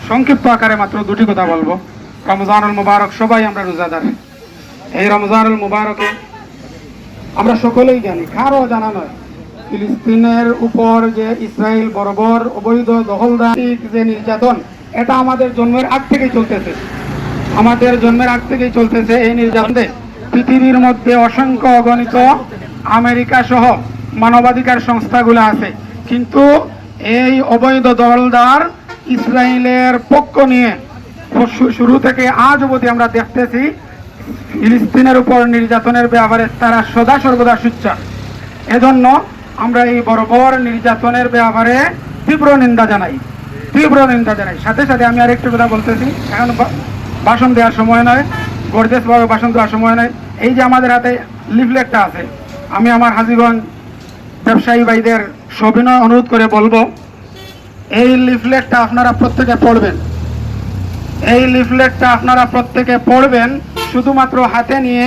সংক্ষিপ্ত আকারে মাত্র দুটি কথা বলবো। রমজানুল মুবারক, সবাই আমরা রোজাদার। এই রমজানুল মুবারকে আমরা সকলেই জানি, কারো জানা নয়, ফিলিস্তিনের উপর যে ইসরায়েল বর্বর অবৈধ দখলদার যে নির্যাতন, এটা আমাদের জন্মের আগ থেকেই চলতেছে। আমাদের জন্মের আগ থেকেই চলতেছে এই নির্যাতনে। পৃথিবীর মধ্যে অসংখ্য অগণিত আমেরিকা সহ মানবাধিকার সংস্থাগুলো আছে, কিন্তু এই অবৈধ দখলদার ইসরায়েলের পক্ষ নিয়ে শুরু থেকে আজ অবধি আমরা দেখতেছি ফিলিস্তিনের উপর নির্যাতনের ব্যাপারে তারা সদা সর্বদা সোচ্চার। এজন্য আমরা এই বর্বর নির্যাতনের ব্যাপারে তীব্র নিন্দা জানাই। সাথে সাথে আমি আরেকটা কথা বলতেছি, এখন ভাষণ দেওয়ার সময় নয়, গর্জেসভাবে ভাষণ দেওয়ার সময় নয়। এই যে আমাদের হাতে লিফলেটটা আছে, আমি আমার হাজীগঞ্জ ব্যবসায়ী ভাইদের সবিনয় অনুরোধ করে বলবো, এই লিফলেটটা আপনারা প্রত্যেকে পড়বেন। এই লিফলেটটা আপনারা প্রত্যেকে পড়বেন, শুধুমাত্র হাতে নিয়ে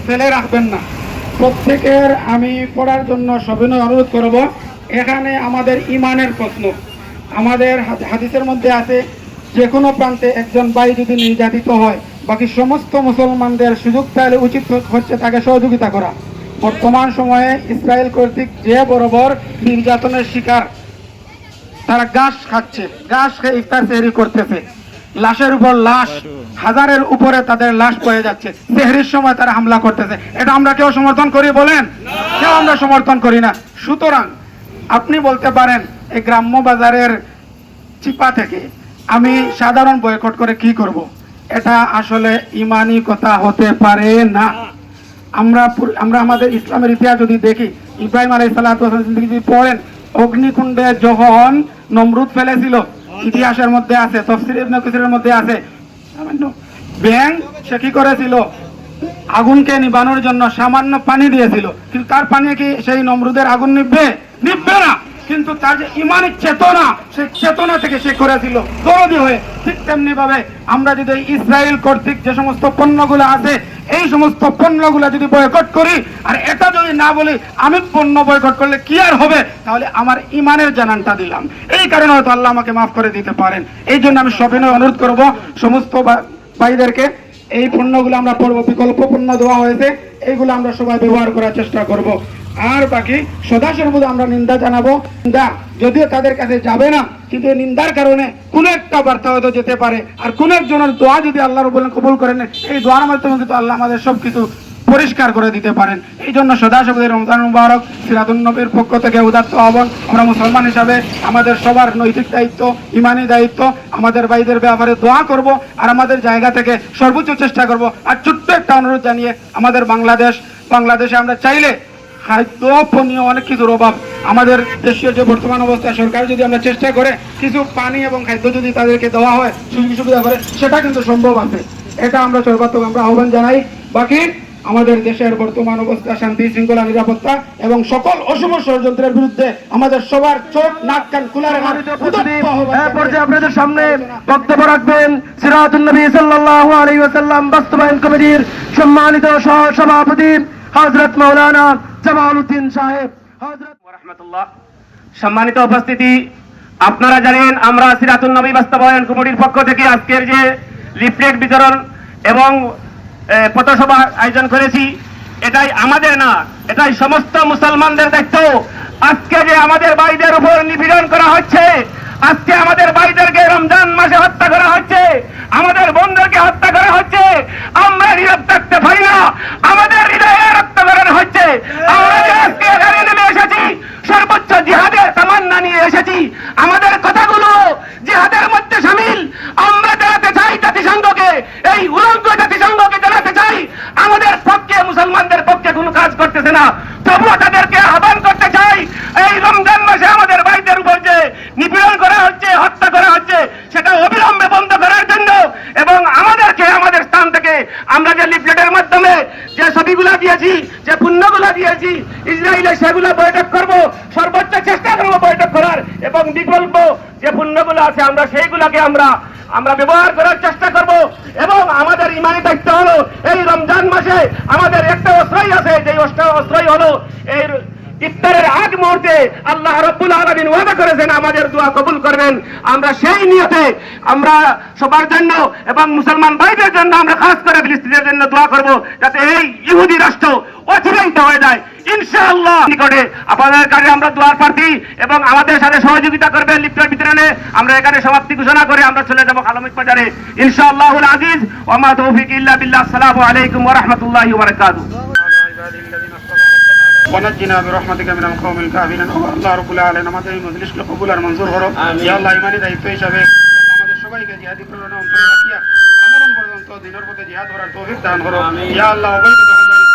ফেলে রাখবেন না। প্রত্যেকের আমি পড়ার জন্য সবিনয় অনুরোধ করব। এখানে আমাদের ইমানের প্রশ্ন, আমাদের হাদিসের মধ্যে আছে, যে কোনো প্রান্তে একজন ভাই যদি নির্যাতিত হয়, বাকি সমস্ত মুসলমানদের সুযোগ পেলে উচিত হচ্ছে তাকে সহযোগিতা করা। বর্তমান সময়ে ইসরায়েল কর্তৃক যে বরাবর নির্যাতনের শিকার, তারা ঘাস খাচ্ছে, ঘাস খেয়ে ইফতার সেহরি করতেছে, লাশের উপর লাশ, হাজারের উপরে তাদের লাশ পড়ে যাচ্ছে, সেহরির সময় তারা হামলা করতেছে। এটা আমরা কেউ সমর্থন করি বলেন? কেউ আমরা সমর্থন করি না। সুতরাং আপনি বলতে পারেন এই গ্রাম্য বাজারের চিপা থেকে আমি সাধারণ বয়কট করে কি করব, এটা আসলে ইমানি কথা হতে পারে না। আমরা আমাদের ইসলামের ইতিহাস যদি দেখি, ইব্রাহিম আলাইহিস সালাতু ওয়াস সালাম যদি পড়েন, অগ্নিকুণ্ডে যখন নমরুদ ফেলেছিল, ইতিহাসের মধ্যে আছে, তাফসীর ইবনে কাসীরের মধ্যে আছে, ব্যাঙ সে কি করেছিল, আগুনকে নিবানোর জন্য সামান্য পানি দিয়েছিল, কিন্তু তার পানি কি সেই নমরুদের আগুন নিভবে? নিভবে না। কিন্তু তার যে ইমানের চেতনা, সেই চেতনা থেকে সে করেছিল দরদি হয়ে। ঠিক তেমনি ভাবে আমরা যদি ইসরায়েল কর্তৃক যে সমস্ত পণ্যগুলো আছে, এই সমস্ত পণ্যগুলো যদি বয়কট করি, আর এটা যদি না বলি আমি পণ্য বয়কট করলে কি আর হবে, তাহলে আমার ইমানের জানানটা দিলাম। এই কারণে হয়তো আল্লাহ আমাকে মাফ করে দিতে পারেন। এই জন্য আমি সবিনয় অনুরোধ করব সমস্ত ভাইদেরকে, এই পণ্যগুলো আমরা পড়বো, বিকল্প পণ্য দেওয়া হয়েছে, এইগুলো আমরা সবাই ব্যবহার করার চেষ্টা করব। আর বাকি সদা সর্বদা আমরা নিন্দা জানাবো। নিন্দা যদিও তাদের কাছে যাবে না, কিন্তু এই নিন্দার কারণে কোন একটা বার্তা হয়তো যেতে পারে। আর কোন একজনের দোয়া যদি আল্লাহ রাব্বুল আলামিন কবুল করেন, এই দোয়ার মাধ্যমে কিন্তু আল্লাহ আমাদের সবকিছু পরিষ্কার করে দিতে পারেন। এই জন্য সদা সর্বদা রমজান মুবারক সিরাতুন নবীর পক্ষ থেকে উদাত্ত আহ্বান। আমরা মুসলমান হিসাবে আমাদের সবার নৈতিক দায়িত্ব, ইমানি দায়িত্ব, আমাদের ভাইদের ব্যাপারে দোয়া করব, আর আমাদের জায়গা থেকে সর্বোচ্চ চেষ্টা করব। আর ছোট্ট একটা অনুরোধ জানিয়ে, আমাদের বাংলাদেশে আমরা চাইলে খাদ্য পানীয় অনেক কিছুর অভাব, আমাদের দেশীয় যে বর্তমান অবস্থা, সরকার যদি আমরা চেষ্টা করে কিছু পানি এবং খাদ্য যদি তাদেরকে দেওয়া হয়, সুযোগ সুবিধা করে, সেটা কিন্তু সম্ভব আছে। এটা আমরা সর্বাত্মক আমরা আহ্বান জানাই। বাকি আমাদের দেশের বর্তমান অবস্থা, শান্তি শৃঙ্খলা, নিরাপত্তা এবং সকল অশুভ ষড়যন্ত্রের বিরুদ্ধে আমাদের সবার চোখ নাক কান খোলা রাখার আপনাদের সামনে বক্তব্য রাখবেন সিরাতুন নবী সাল্লাল্লাহু আলাইহি ওয়াসাল্লাম বাস্তবায়ন কমিটির সম্মানিত সভাপতি হযরত মাওলানা জামালউদ্দিন সাহেব। হযরত ওয়া রাহমাতুল্লাহ। সম্মানিত উপস্থিতি, আপনারা জানেন আমরা সিরাতুন নবী বাস্তবায়ন কমিটির পক্ষ থেকে আজকের যে লিফলেট বিতরণ এবং পথসভার আয়োজন করেছি, এটাই আমাদের না, এটাই সমস্ত মুসলমানদের দায়িত্ব। আজকে যে আমাদের ভাইদের উপর নিপীড়ন করা হচ্ছে, আজকে আমাদের ভাইদেরকে রমজান মাসে হত্যা করা হচ্ছে, আমাদের বোনদেরকে হত্যা করা হচ্ছে, আমরা নীরব থাকতে পারি না। আমাদের হৃদয়ে রক্ত বেরোনো হচ্ছে। আমরা যে আজকে এখানে নেমে এসেছি, সর্বোচ্চ জিহাদের তামান্না নিয়ে এসেছি। আমাদের কথাগুলো জিহাদের মধ্যে শামিল। আমরা জানাতে চাই জাতিসংঘকে, এই উলঙ্গ জাতিসংঘকে জানাতে চাই, আমাদের পক্ষে, মুসলমানদের পক্ষে কোনো কাজ করতেছে না। তবুও তাদেরকে আহ্বান করতে চাই, এই রমজান মাসে আমাদের ভাইদের উপর যে নিপীড়ন করা হচ্ছে, হত্যা করা হচ্ছে, সেটা অবিলম্বে বন্ধ করার জন্য, এবং আমাদেরকে আমাদের স্থান থেকে আমরা যে লিফলেটের মাধ্যমে যে ছবিগুলা দিয়েছি, যে পুণ্যগুলা দিয়েছি ইসরায়েলে, সেগুলো বৈঠক করব, সর্বোচ্চ চেষ্টা করবো বৈঠক করার, এবং বিকল্প যে পুণ্যগুলো আছে আমরা সেইগুলাকে আমরা ব্যবহার করার চেষ্টা করব। এবং আমাদের ইমানি দায়িত্ব হলো, এই রমজান মাসে আমাদের একটা অস্ত্রই আছে, যে অস্ত্রই হলো এই ইফতারের আগ মুহূর্তে আল্লাহ রাব্বুল আলামিন ওয়াদা করেছেন আমাদের দোয়া কবুল করবেন। আমরা সেই নিয়তে আমরা সবার জন্য এবং মুসলমান ভাইদের জন্য আমরা খাস করে ফিলিস্তিনের জন্য দোয়া করব, যাতে এই ইহুদি রাষ্ট্র অচিরেই হয়ে যায় ইনশাআল্লাহ। নিকটে আপনাদের কাছে আমরা দোয়ার প্রার্থী এবং আমাদের সাথে সহযোগিতা করবেন লিফটার বিতরণে। আমরা এখানে সমাপ্তি ঘোষণা করে আমরা চলে যাব খালামিক বাজারে ইনশাআল্লাহুল আজিজ। ওয়া মা তৌফিক ইল্লা বিল্লাহ। আসসালামু আলাইকুম ওয়া রাহমাতুল্লাহি ওয়া বারাকাতুহু। ونجنا برحمتك من القوم الكافرين الله رب العالمين আমাদের এই মজলিসকে কবুল আর মঞ্জুর করো ইয়া আল্লাহ। ইমানি দায়িত্ব হিসাবে আমাদের সবাইকে জিহাদি প্রেরণা অন্তরে রাখিয়া আমরণ পর্যন্ত দিনের পথে জিহাদ করার তৌফিক দান করো ইয়া আল্লাহ। অবৈধ দখলদারি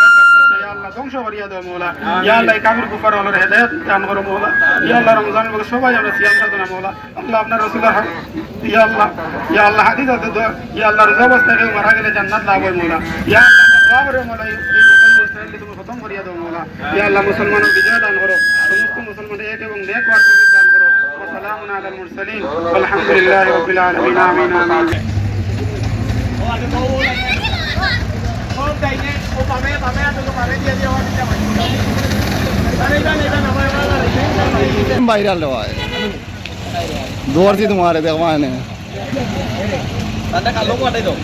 ইয়া আল্লাহ ধ্বংস করিয়া দাও মওলা। ইয়া আল্লাহ কাফির কুফার হলোর হেদায়েত দান করো মওলা। ইয়া আল্লাহ রমজানের মধ্যে সবাই আমরা সিয়াম সাধনা মওলা। আল্লাহ আপনার রাসূলের ইয়া আল্লাহ হাদিস আছে তো ইয়া আল্লাহ রোজা অবস্থায় কেউ মারা গেলে জান্নাত লাভ হয় মওলা। ইয়া আল্লাহ দোয়া করে মওলা তুমি খতম করিয়া দাও মওলা। ইয়া আল্লাহ মুসলমানের বিজয় দান করো, সমস্ত মুসলমানদের এক এবং নেক হওয়ার তৌফিক দান করো। ওয়া সালামুন আলাল মুরসালিন আলহামদুলিল্লাহি রাব্বিল আলামিন আমিন আমিন। ভাইরাল হয় দৌড়ছি তোমার দেখবা না কালো কাটাই দাও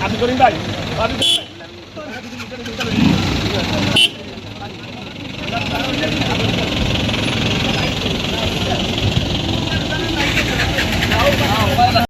আমি করি ভাই